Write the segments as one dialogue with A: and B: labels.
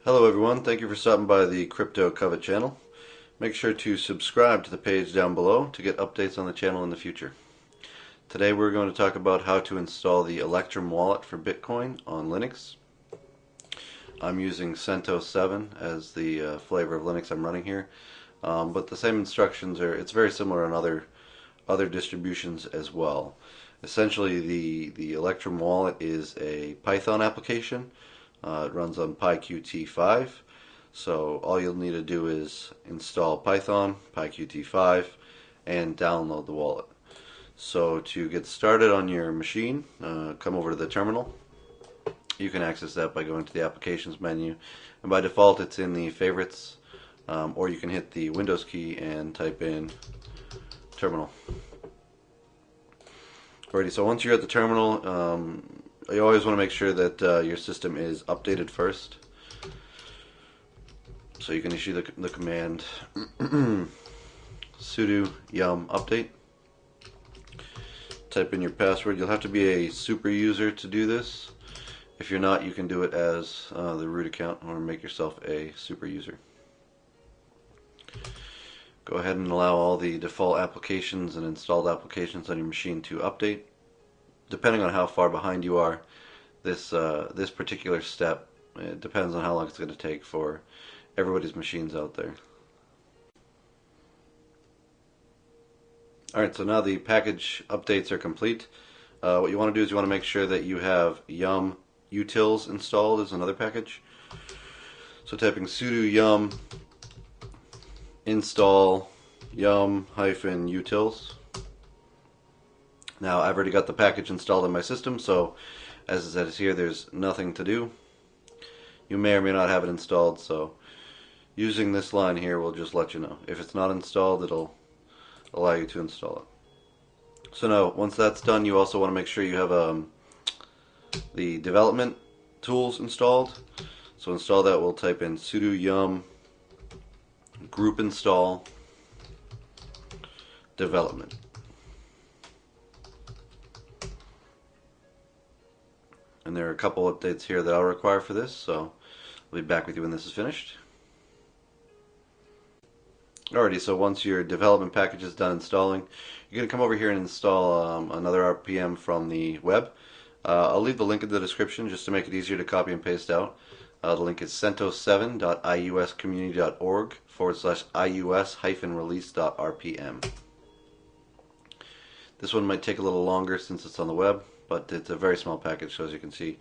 A: Hello everyone, thank you for stopping by the Crypto Covet channel. Make sure to subscribe to the page down below to get updates on the channel in the future. Today we're going to talk about how to install the Electrum wallet for Bitcoin on Linux. I'm using Centos 7 as the flavor of Linux I'm running here, but the same instructions it's very similar on other distributions as well. Essentially the Electrum wallet is a Python application. It runs on PyQt5, so all you'll need to do is install Python, PyQt5, and download the wallet. So to get started on your machine, come over to the terminal. You can access that by going to the applications menu, and by default it's in the favorites, or you can hit the Windows key and type in terminal. Alrighty, so once you're at the terminal, you always want to make sure that your system is updated first. So you can issue the command sudo yum update. Type in your password. You'll have to be a super user to do this. If you're not, you can do it as the root account or make yourself a super user. Go ahead and allow all the default applications and installed applications on your machine to update. Depending on how far behind you are, this particular step, it depends on how long it's going to take for everybody's machines out there. Alright, so now the package updates are complete. What you want to do is you want to make sure that you have yum-utils installed as another package. So typing sudo yum install yum-utils. Now I've already got the package installed in my system, so as it says here, there's nothing to do. You may or may not have it installed, so using this line here will just let you know. If it's not installed, it'll allow you to install it. So now, once that's done, you also want to make sure you have the development tools installed. So install that, we'll type in sudo yum groupinstall development. And there are a couple updates here that I'll require for this, so I'll be back with you when this is finished. Alrighty, so once your development package is done installing, you're going to come over here and install another RPM from the web. I'll leave the link in the description just to make it easier to copy and paste out. The link is centos7.iuscommunity.org/ius-release.rpm. This one might take a little longer since it's on the web, but it's a very small package, so as you can see,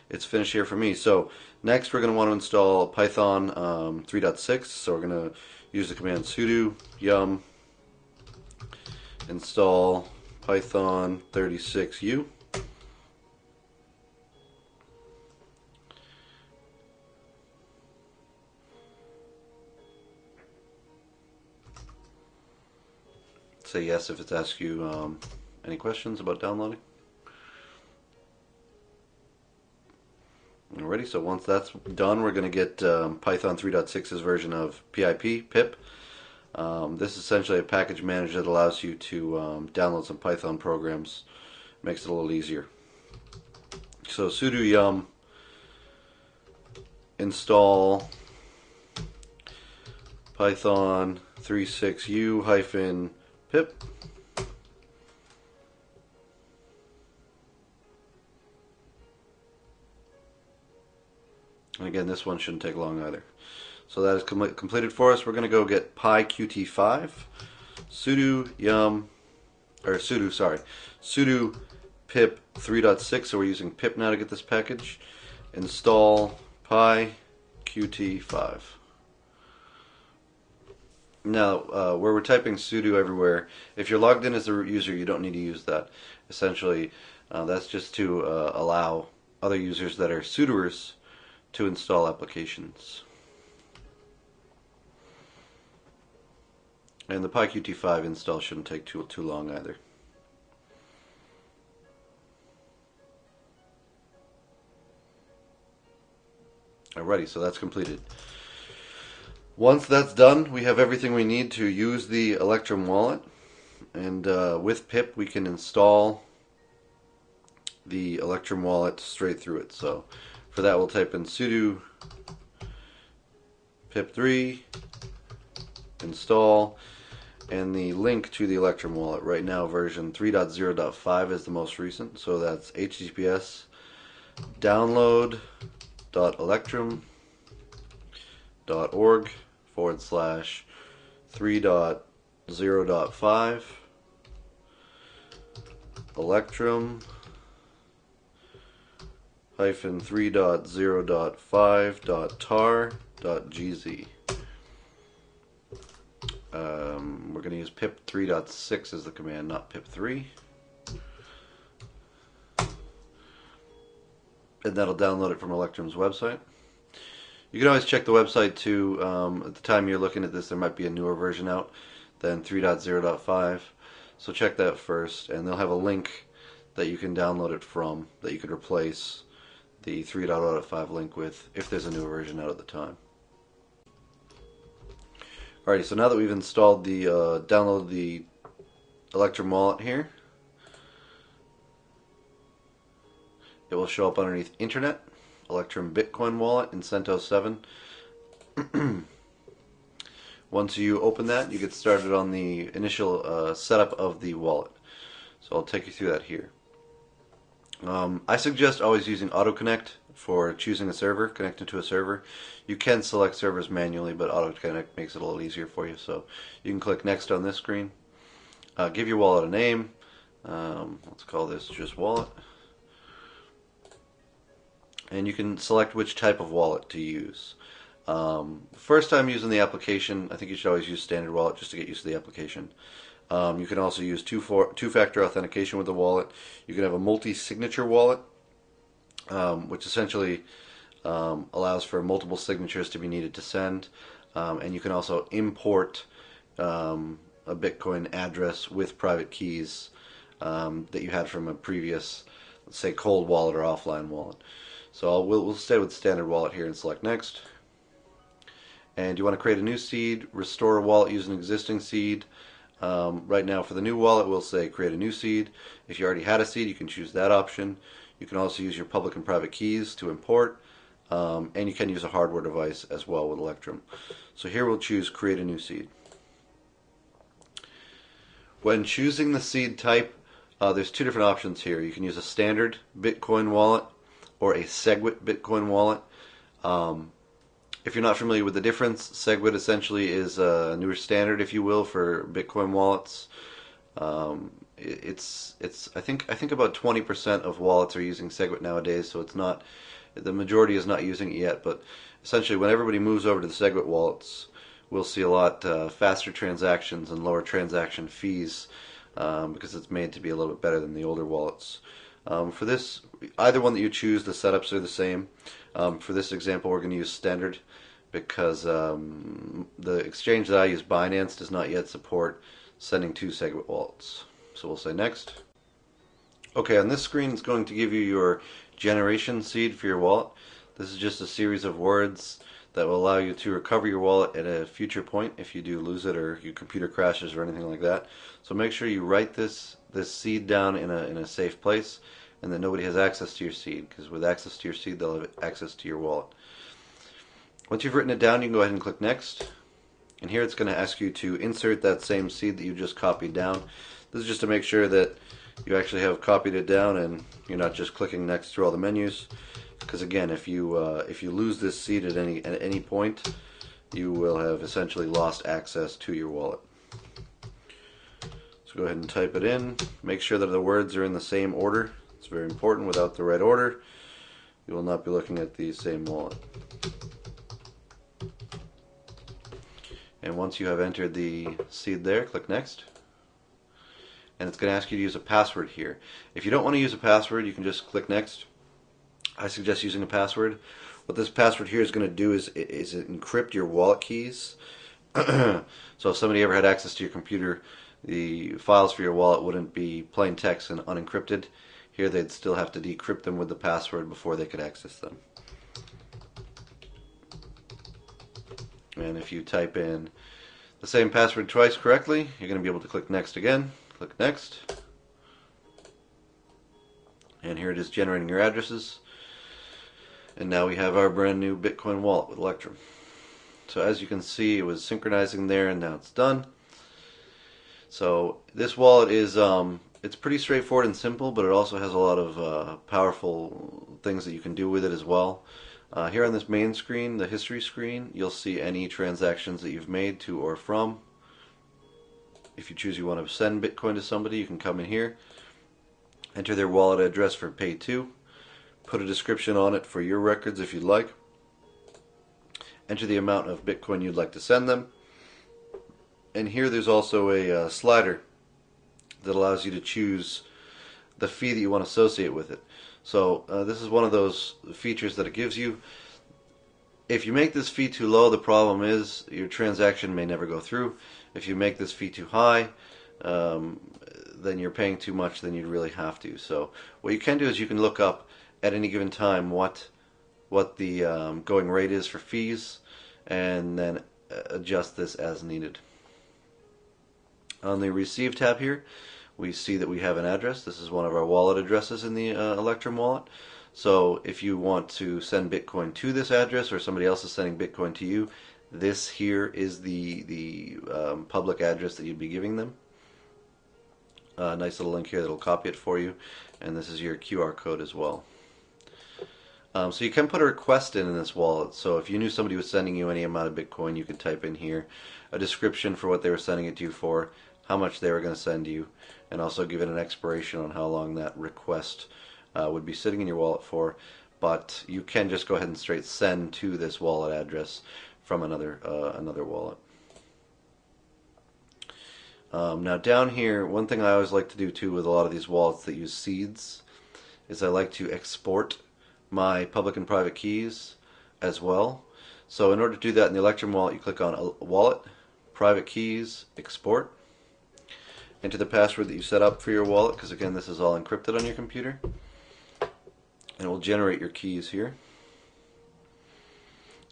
A: it's finished here for me. So next we're going to want to install Python 3.6, so we're going to use the command sudo yum install Python 36u. Say yes if it asks you any questions about downloading. Alrighty, so once that's done, we're going to get Python 3.6's version of pip. This is essentially a package manager that allows you to download some Python programs. Makes it a little easier. So sudo yum install Python 36u-pip. And again, this one shouldn't take long either. So that is completed for us. We're going to go get PyQt5, sudo pip 3.6. So we're using pip now to get this package. Install PyQt5. Now, where we're typing sudo everywhere, if you're logged in as a root user, you don't need to use that. Essentially, that's just to allow other users that are sudoers to install applications. And the PyQt5 install shouldn't take too long either. Alrighty, so that's completed. Once that's done, we have everything we need to use the Electrum wallet, and with pip we can install the Electrum wallet straight through it. So for that we'll type in sudo pip3, install, and the link to the Electrum wallet. Right now version 3.0.5 is the most recent, so that's https download.electrum.org/3.0.5 Electrum -3.0.5.tar.gz. We're going to use pip 3.6 as the command, not pip 3. And that'll download it from Electrum's website. You can always check the website too. At the time you're looking at this, there might be a newer version out than 3.0.5. So check that first, and they'll have a link that you can download it from that you could replace the 3.0.5 link with if there's a newer version out at the time. Alrighty, so now that we've installed the, downloaded the Electrum wallet here, it will show up underneath Internet, Electrum Bitcoin wallet in Centos 7. Once you open that, you get started on the initial setup of the wallet. So I'll take you through that here. I suggest always using AutoConnect for choosing a server, connecting to a server. You can select servers manually, but AutoConnect makes it a little easier for you. So you can click Next on this screen. Give your wallet a name. Let's call this just wallet. And you can select which type of wallet to use. First time using the application, I think you should always use standard wallet just to get used to the application. You can also use two-factor authentication with the wallet. You can have a multi-signature wallet, which essentially allows for multiple signatures to be needed to send. And you can also import a Bitcoin address with private keys that you had from a previous, let's say, cold wallet or offline wallet. So we'll stay with standard wallet here and select Next. And you want to create a new seed, restore a wallet using an existing seed. Right now for the new wallet we'll say create a new seed. If you already had a seed, you can choose that option. You can also use your public and private keys to import, and you can use a hardware device as well with Electrum. So here we'll choose create a new seed. When choosing the seed type, there's two different options here. You can use a standard Bitcoin wallet or a SegWit Bitcoin wallet. If you're not familiar with the difference, SegWit essentially is a newer standard, if you will, for Bitcoin wallets. It's I think about 20% of wallets are using SegWit nowadays, so it's not, the majority is not using it yet. But essentially, when everybody moves over to the SegWit wallets, we'll see a lot faster transactions and lower transaction fees because it's made to be a little bit better than the older wallets. For this, either one that you choose, the setups are the same. For this example, we're going to use standard because the exchange that I use, Binance, does not yet support sending to SegWit wallets. So we'll say Next. Okay, on this screen it's going to give you your generation seed for your wallet. This is just a series of words that will allow you to recover your wallet at a future point if you do lose it or your computer crashes or anything like that. So make sure you write this seed down in a safe place and that nobody has access to your seed, because with access to your seed they'll have access to your wallet. Once you've written it down, you can go ahead and click Next. And here it's going to ask you to insert that same seed that you just copied down. This is just to make sure that you actually have copied it down and you're not just clicking Next through all the menus. Because again, if you lose this seed at any point, you will have essentially lost access to your wallet. So go ahead and type it in. Make sure that the words are in the same order. It's very important. Without the right order, you will not be looking at the same wallet. And once you have entered the seed there, click Next. And it's going to ask you to use a password here. If you don't want to use a password, you can just click Next. I suggest using a password. What this password here is going to do is encrypt your wallet keys. So if somebody ever had access to your computer, the files for your wallet wouldn't be plain text and unencrypted. Here they'd still have to decrypt them with the password before they could access them. And if you type in the same password twice correctly, you're going to be able to click Next again. Click Next. And here it is generating your addresses. And now we have our brand new Bitcoin wallet with Electrum. So as you can see, it was synchronizing there, and now it's done. So this wallet is it's pretty straightforward and simple, but it also has a lot of powerful things that you can do with it as well. Here on this main screen, the history screen, you'll see any transactions that you've made to or from. If you choose you want to send Bitcoin to somebody, you can come in here, enter their wallet address for pay to, put a description on it for your records if you'd like, enter the amount of Bitcoin you'd like to send them, and here there's also a slider that allows you to choose the fee that you want to associate with it. So this is one of those features that it gives you. If you make this fee too low, the problem is your transaction may never go through. If you make this fee too high, then you're paying too much than you'd really have to. So what you can do is you can look up at any given time what the going rate is for fees, and then adjust this as needed. On the Receive tab here, we see that we have an address. This is one of our wallet addresses in the Electrum wallet. So if you want to send Bitcoin to this address, or somebody else is sending Bitcoin to you, this here is the public address that you'd be giving them. Nice little link here that'll copy it for you, and this is your QR code as well. So you can put a request in this wallet. So if you knew somebody was sending you any amount of Bitcoin, you could type in here a description for what they were sending it to you for, how much they were going to send you, and also give it an expiration on how long that request would be sitting in your wallet for. But you can just go ahead and straight send to this wallet address from another wallet. Now down here, one thing I always like to do too with a lot of these wallets that use seeds is I like to export my public and private keys as well. So in order to do that in the Electrum wallet, you click on Wallet, Private Keys, Export. Enter the password that you set up for your wallet, because again this is all encrypted on your computer, and it will generate your keys here.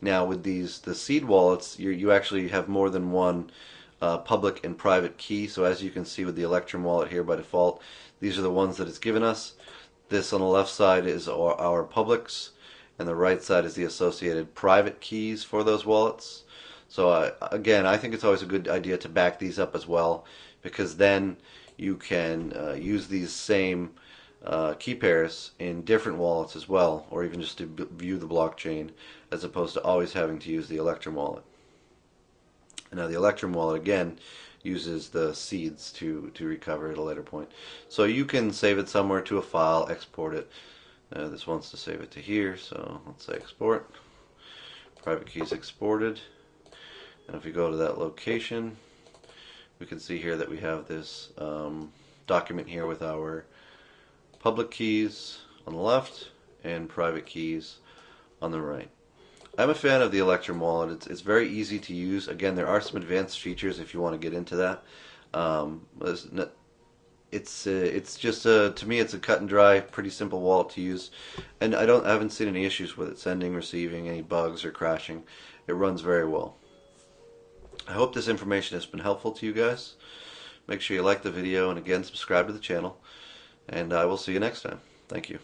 A: Now with the seed wallets, you actually have more than one public and private key. So as you can see with the Electrum wallet here by default, these are the ones that it's given us. This on the left side is our publics, and the right side is the associated private keys for those wallets. So again, I think it's always a good idea to back these up as well, because then you can use these same key pairs in different wallets as well, or even just to view the blockchain, as opposed to always having to use the Electrum wallet. Now the Electrum wallet again uses the seeds to recover at a later point. So you can save it somewhere to a file, export it. This wants to save it to here, so let's say export. Private keys exported. And if we go to that location, we can see here that we have this document here with our public keys on the left and private keys on the right. I'm a fan of the Electrum wallet. It's very easy to use. Again, there are some advanced features if you want to get into that. It's just to me it's a cut and dry, pretty simple wallet to use, and I haven't seen any issues with it, sending, receiving, any bugs or crashing. It runs very well. I hope this information has been helpful to you guys. Make sure you like the video, and again subscribe to the channel, and I will see you next time. Thank you.